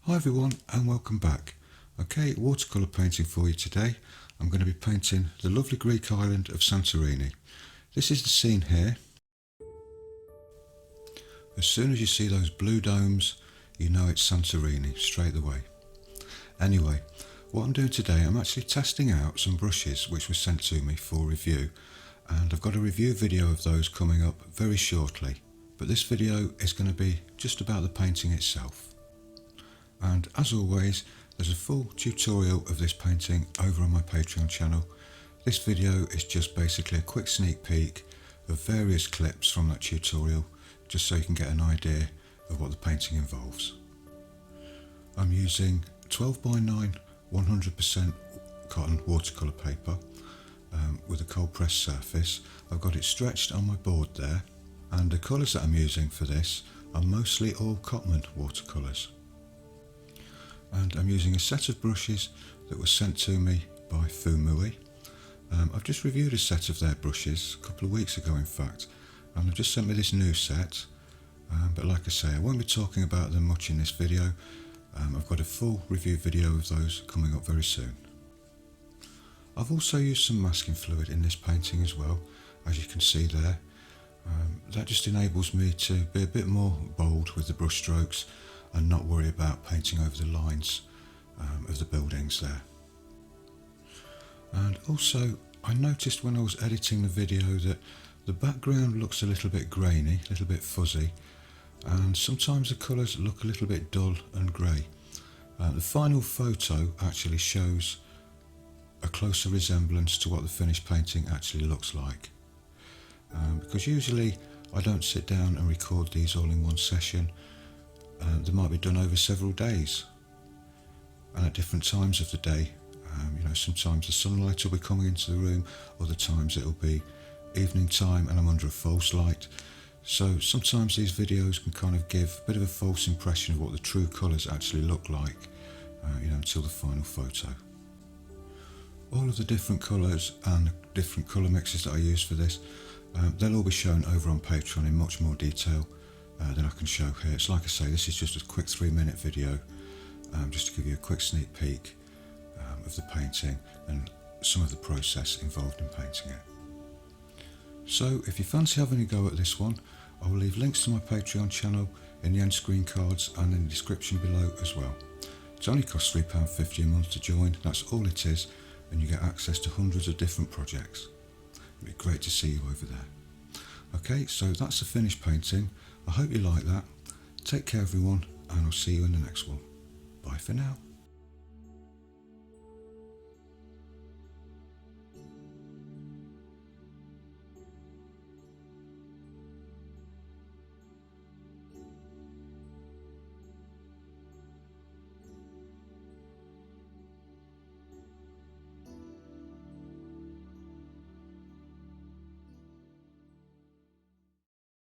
Hi everyone and welcome back. Okay, watercolour painting for you today. I'm going to be painting the lovely Greek island of Santorini. This is the scene here. As soon as you see those blue domes, you know it's Santorini straight away. Anyway, what I'm doing today, I'm actually testing out some brushes which were sent to me for review, and I've got a review video of those coming up very shortly. But this video is going to be just about the painting itself. And as always, there's a full tutorial of this painting over on my Patreon channel. This video is just basically a quick sneak peek of various clips from that tutorial, just so you can get an idea of what the painting involves. I'm using 12x9 100% cotton watercolour paper with a cold press surface. I've got it stretched on my board there, and the colours that I'm using for this are mostly all Cotman watercolours. And I'm using a set of brushes that was sent to me by Fumui. I've just reviewed a set of their brushes a couple of weeks ago in fact, and they've just sent me this new set, but like I say, I won't be talking about them much in this video. I've got a full review video of those coming up very soon. I've also used some masking fluid in this painting as well, as you can see there. That just enables me to be a bit more bold with the brush strokes and not worry about painting over the lines of the buildings there. And also, I noticed when I was editing the video that the background looks a little bit grainy, a little bit fuzzy, and sometimes the colours look a little bit dull and grey. The final photo actually shows a closer resemblance to what the finished painting actually looks like. Because usually I don't sit down and record these all in one session. They might be done over several days and at different times of the day. Sometimes the sunlight will be coming into the room, other times it'll be evening time and I'm under a false light. So sometimes these videos can kind of give a bit of a false impression of what the true colours actually look like, until the final photo. All of the different colours and the different colour mixes that I use for this, they'll all be shown over on Patreon in much more detail than I can show here. It's like I say, this is just a quick 3-minute video, just to give you a quick sneak peek of the painting and some of the process involved in painting it. So if you fancy having a go at this one, I will leave links to my Patreon channel in the end screen cards and in the description below as well. It only costs £3.50 a month to join, that's all it is, and you get access to hundreds of different projects. It'd be great to see you over there. Okay, so that's the finished painting. I hope you like that. Take care everyone, and I'll see you in the next one. Bye for now.